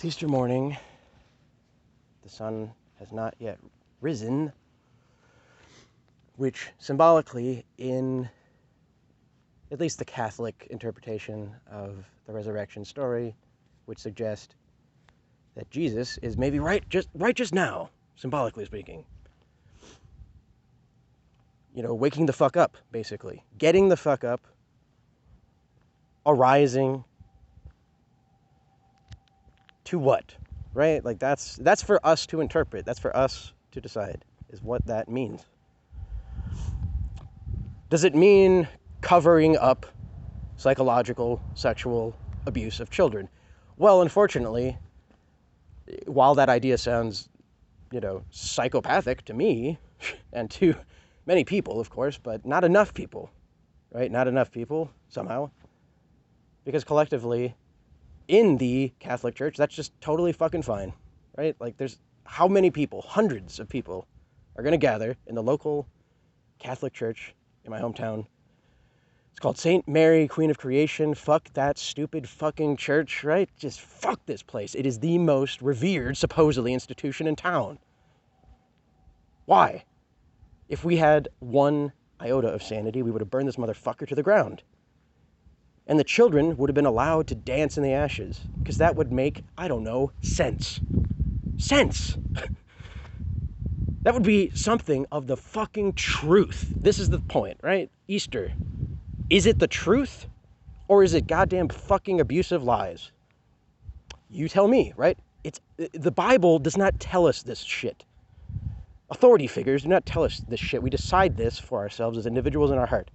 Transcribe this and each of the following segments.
It's Easter morning. The sun has not yet risen, which symbolically, in at least the Catholic interpretation of the resurrection story, would suggest that Jesus is maybe right just now, symbolically speaking. You know, waking the fuck up, basically. Getting the fuck up, arising to what, right? Like that's for us to interpret. That's for us to decide, is what that means. Does it mean covering up psychological, sexual abuse of children? Well, unfortunately, while that idea sounds, psychopathic to me and to many people, of course, but not enough people, right? Not enough people, somehow. Because collectively, in the Catholic Church, that's just totally fucking fine, right? Like, there's how many people, hundreds of people, are going to gather in the local Catholic Church in my hometown. It's called St. Mary, Queen of Creation. Fuck that stupid fucking church, right? Just fuck this place. It is the most revered, supposedly, institution in town. Why? If we had one iota of sanity, we would have burned this motherfucker to the ground. And the children would have been allowed to dance in the ashes. Because that would make, sense. Sense! That would be something of the fucking truth. This is the point, right? Easter. Is it the truth? Or is it goddamn fucking abusive lies? You tell me, right? The Bible does not tell us this shit. Authority figures do not tell us this shit. We decide this for ourselves as individuals in our heart.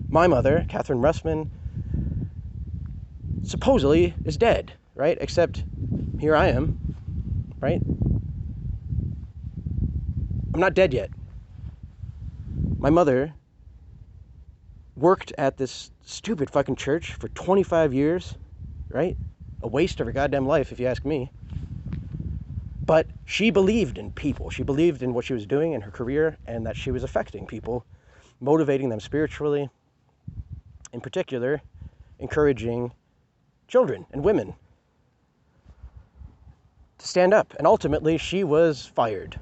My mother, Catherine Russman, supposedly is dead, right? Except here I am, right? I'm not dead yet. My mother worked at this stupid fucking church for 25 years, right? A waste of her goddamn life, if you ask me. But she believed in people. She believed in what she was doing in her career and that she was affecting people, motivating them spiritually. In particular, encouraging children and women to stand up. And ultimately, she was fired.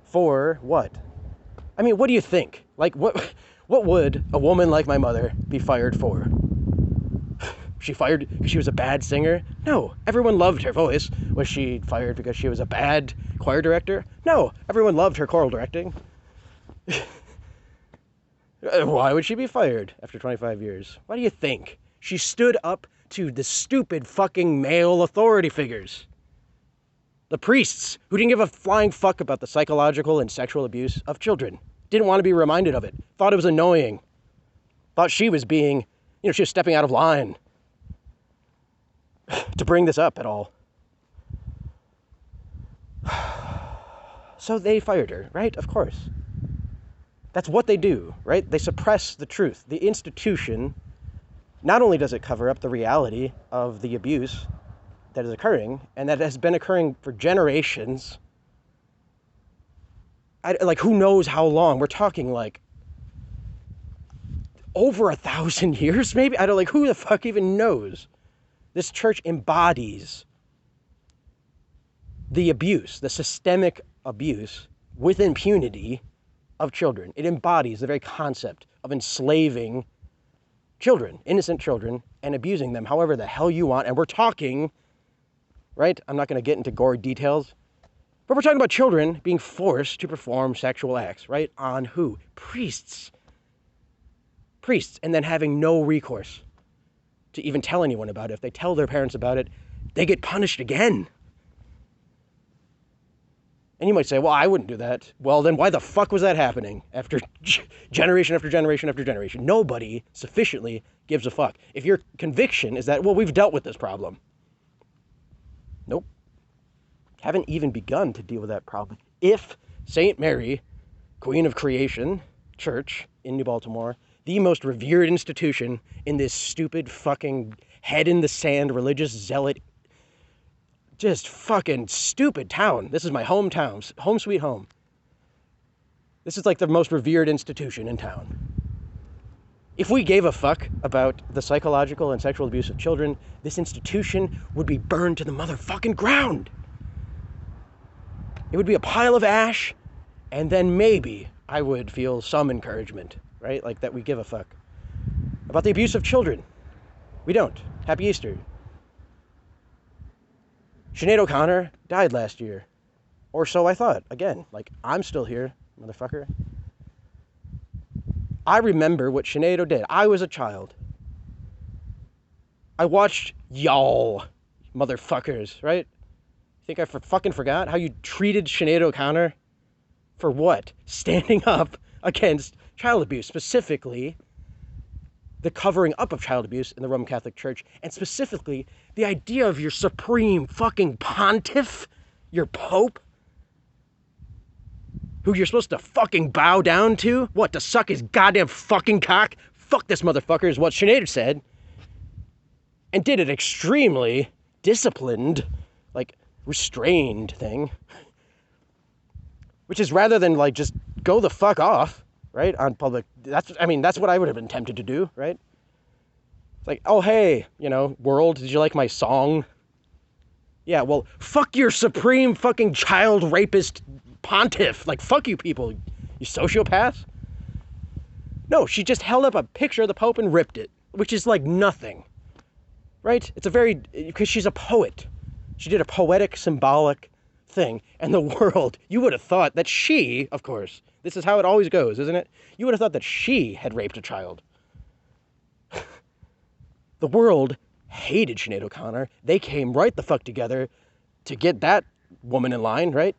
For what? I mean, what do you think? Like, what would a woman like my mother be fired for? She fired because she was a bad singer? No, everyone loved her voice. Was she fired because she was a bad choir director? No, everyone loved her choral directing. Why would she be fired after 25 years? What do you think? She stood up to the stupid fucking male authority figures. The priests, who didn't give a flying fuck about the psychological and sexual abuse of children. Didn't want to be reminded of it. Thought it was annoying. Thought she was being, she was stepping out of line to bring this up at all. So they fired her, right? Of course. That's what they do, right? They suppress the truth. The institution, not only does it cover up the reality of the abuse that is occurring, and that has been occurring for generations, who knows how long? We're talking, over 1,000 years, maybe? Who the fuck even knows? This church embodies the abuse, the systemic abuse with impunity of children. It embodies the very concept of enslaving children, innocent children, and abusing them however the hell you want. And we're talking, right? I'm not going to get into gory details, but we're talking about children being forced to perform sexual acts, right? On who? Priests. Priests, and then having no recourse to even tell anyone about it. If they tell their parents about it, they get punished again. And you might say, well, I wouldn't do that. Well, then why the fuck was that happening after generation after generation after generation? Nobody sufficiently gives a fuck. If your conviction is that, well, we've dealt with this problem. Nope. Haven't even begun to deal with that problem. If St. Mary, Queen of Creation Church in New Baltimore, the most revered institution in this stupid fucking head-in-the-sand religious zealot just fucking stupid town. This is my hometown, home sweet home. This is like the most revered institution in town. If we gave a fuck about the psychological and sexual abuse of children, this institution would be burned to the motherfucking ground. It would be a pile of ash, and then maybe I would feel some encouragement, right? Like that we give a fuck about the abuse of children. We don't. Happy Easter. Sinead O'Connor died last year. Or so I thought. Again, like, I'm still here, motherfucker. I remember what Sinead O did. I was a child. I watched y'all, motherfuckers, right? Think I fucking forgot how you treated Sinead O'Connor? For what? Standing up against child abuse, specifically the covering up of child abuse in the Roman Catholic Church, and specifically the idea of your supreme fucking pontiff, your pope, who you're supposed to fucking bow down to? What, to suck his goddamn fucking cock? Fuck this motherfucker is what Sinead said. And did an extremely disciplined, like, restrained thing. Which is rather than, like, just go the fuck off, right, on public. That's what I would have been tempted to do, right? It's like, oh, hey, world, did you like my song? Yeah, well, fuck your supreme fucking child rapist pontiff. Like, fuck you people, you sociopaths. No, she just held up a picture of the Pope and ripped it, which is like nothing, right? Because she's a poet. She did a poetic, symbolic thing, and the world, you would have thought that she, of course, this is how it always goes, isn't it? You would have thought that she had raped a child. The world hated Sinead O'Connor. They came right the fuck together to get that woman in line, right?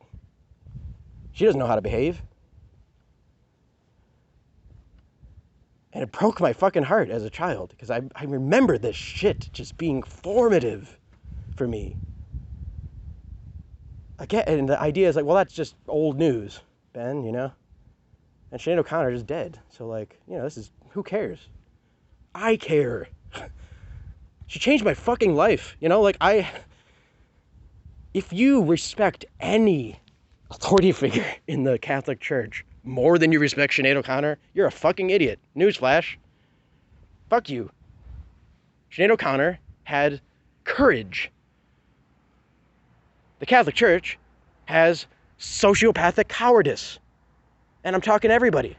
She doesn't know how to behave. And it broke my fucking heart as a child, because I remember this shit just being formative for me. Again, and the idea is like, well, that's just old news, Ben, And Sinead O'Connor is dead. So, like, this is, who cares? I care. She changed my fucking life. If you respect any authority figure in the Catholic Church more than you respect Sinead O'Connor, you're a fucking idiot. Newsflash. Fuck you. Sinead O'Connor had courage. The Catholic Church has sociopathic cowardice. And I'm talking everybody.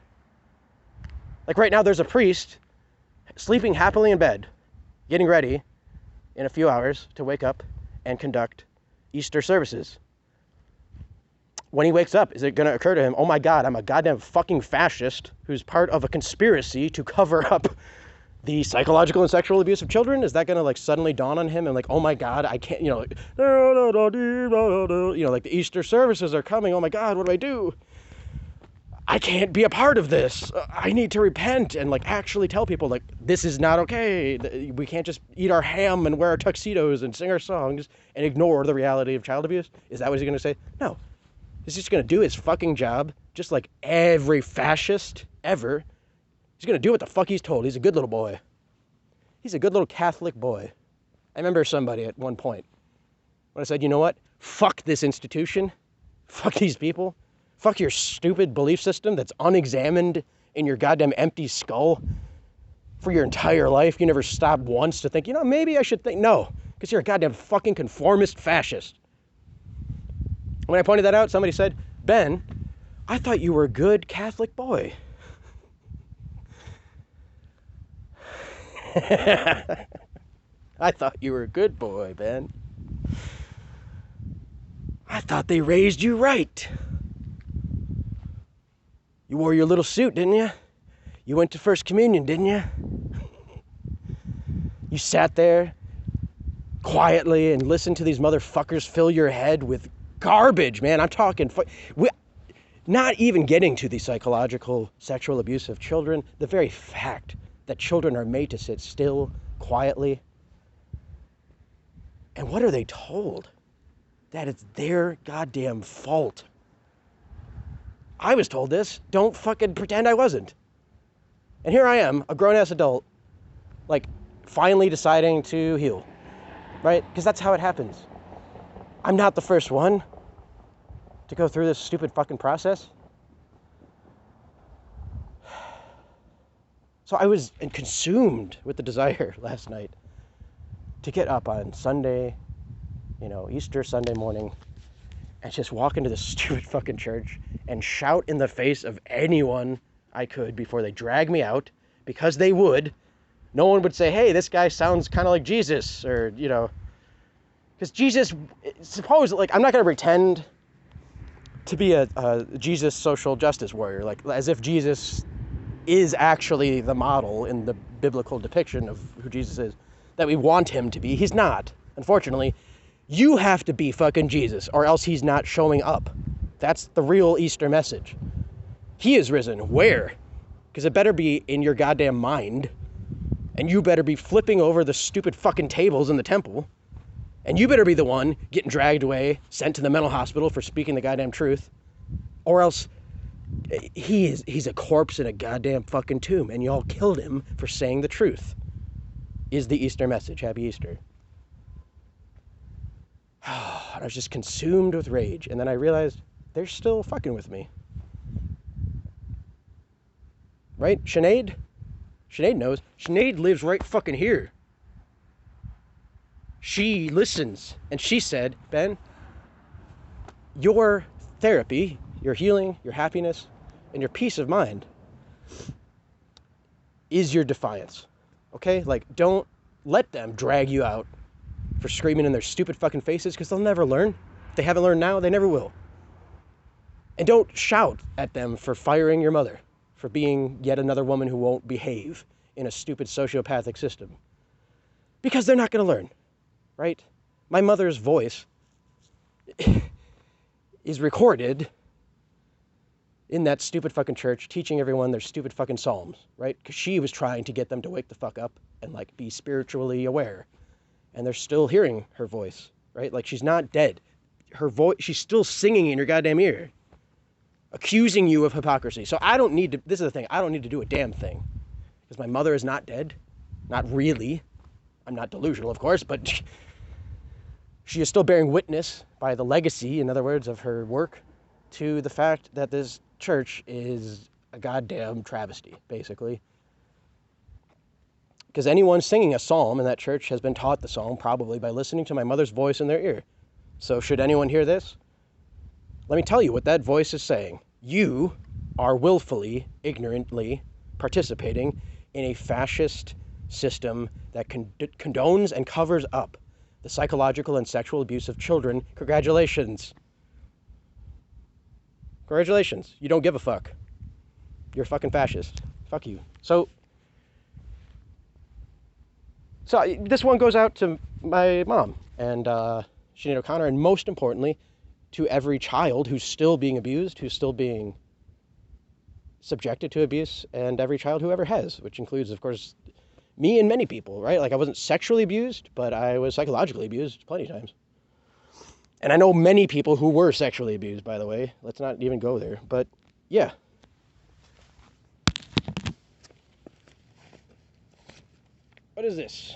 Like right now there's a priest sleeping happily in bed, getting ready in a few hours to wake up and conduct Easter services. When he wakes up, is it going to occur to him, oh my God, I'm a goddamn fucking fascist who's part of a conspiracy to cover up the psychological and sexual abuse of children? Is that going to like suddenly dawn on him and like, oh my God, I can't, like the Easter services are coming. Oh my God, what do I do? I can't be a part of this. I need to repent and like actually tell people like, this is not okay. We can't just eat our ham and wear our tuxedos and sing our songs and ignore the reality of child abuse. Is that what he's going to say? No. He's just going to do his fucking job, just like every fascist ever. He's going to do what the fuck he's told. He's a good little boy. He's a good little Catholic boy. I remember somebody at one point when I said, you know what? Fuck this institution. Fuck these people. Fuck your stupid belief system that's unexamined in your goddamn empty skull for your entire life. You never stop once to think, maybe I should think. No, because you're a goddamn fucking conformist fascist. When I pointed that out, somebody said, Ben, I thought you were a good Catholic boy. I thought you were a good boy, Ben. I thought they raised you right. You wore your little suit, didn't you? You went to First Communion, didn't you? You sat there quietly and listened to these motherfuckers fill your head with garbage, man. I'm talking... Not even getting to the psychological sexual abuse of children, the very fact that children are made to sit still, quietly. And what are they told? That it's their goddamn fault. I was told this. Don't fucking pretend I wasn't. And here I am, a grown-ass adult, like, finally deciding to heal. Right? Because that's how it happens. I'm not the first one to go through this stupid fucking process. So I was consumed with the desire last night to get up on Sunday, Easter Sunday morning, and just walk into this stupid fucking church and shout in the face of anyone I could before they drag me out, because they would. No one would say, hey, this guy sounds kind of like Jesus, or, because Jesus, suppose, like, I'm not going to pretend to be a Jesus social justice warrior, like, as if Jesus is actually the model in the biblical depiction of who Jesus is, that we want him to be. He's not, unfortunately. You have to be fucking Jesus, or else he's not showing up. That's the real Easter message. He is risen. Where? Because it better be in your goddamn mind, and you better be flipping over the stupid fucking tables in the temple, and you better be the one getting dragged away, sent to the mental hospital for speaking the goddamn truth, or else he's a corpse in a goddamn fucking tomb, and y'all killed him for saying the truth, is the Easter message. Happy Easter. And I was just consumed with rage, and then I realized they're still fucking with me. Right? Sinead knows. Sinead lives right fucking here. She listens, and she said, Ben, your therapy, your healing, your happiness, and your peace of mind is your defiance. Okay? Like, don't let them drag you out for screaming in their stupid fucking faces, because they'll never learn. If they haven't learned now, they never will. And don't shout at them for firing your mother, for being yet another woman who won't behave in a stupid sociopathic system. Because they're not going to learn, right? My mother's voice is recorded in that stupid fucking church, teaching everyone their stupid fucking psalms, right? Because she was trying to get them to wake the fuck up and, like, be spiritually aware. And they're still hearing her voice, right? Like, she's not dead. Her voice, she's still singing in your goddamn ear, accusing you of hypocrisy. So I don't need to, this is the thing, I don't need to do a damn thing, because my mother is not dead. Not really. I'm not delusional, of course, but she is still bearing witness by the legacy, in other words, of her work, to the fact that this church is a goddamn travesty, basically. Because anyone singing a psalm in that church has been taught the psalm probably by listening to my mother's voice in their ear. So should anyone hear this, let me tell you what that voice is saying. You are willfully, ignorantly participating in a fascist system that condones and covers up the psychological and sexual abuse of children. Congratulations. Congratulations. You don't give a fuck. You're a fucking fascist. Fuck you. So this one goes out to my mom and Sinead O'Connor, and most importantly, to every child who's still being abused, who's still being subjected to abuse, and every child who ever has, which includes, of course, me and many people, right? Like, I wasn't sexually abused, but I was psychologically abused plenty of times. And I know many people who were sexually abused, by the way. Let's not even go there. But, yeah. What is this?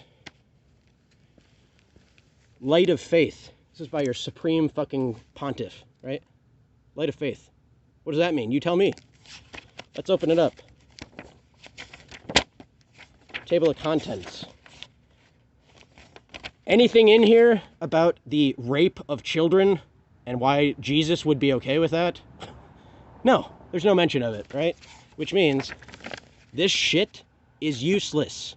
Light of Faith. This is by your supreme fucking pontiff, right? Light of Faith. What does that mean? You tell me. Let's open it up. Table of contents. Anything in here about the rape of children and why Jesus would be okay with that? No, there's no mention of it, right? Which means this shit is useless.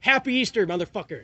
Happy Easter, motherfucker.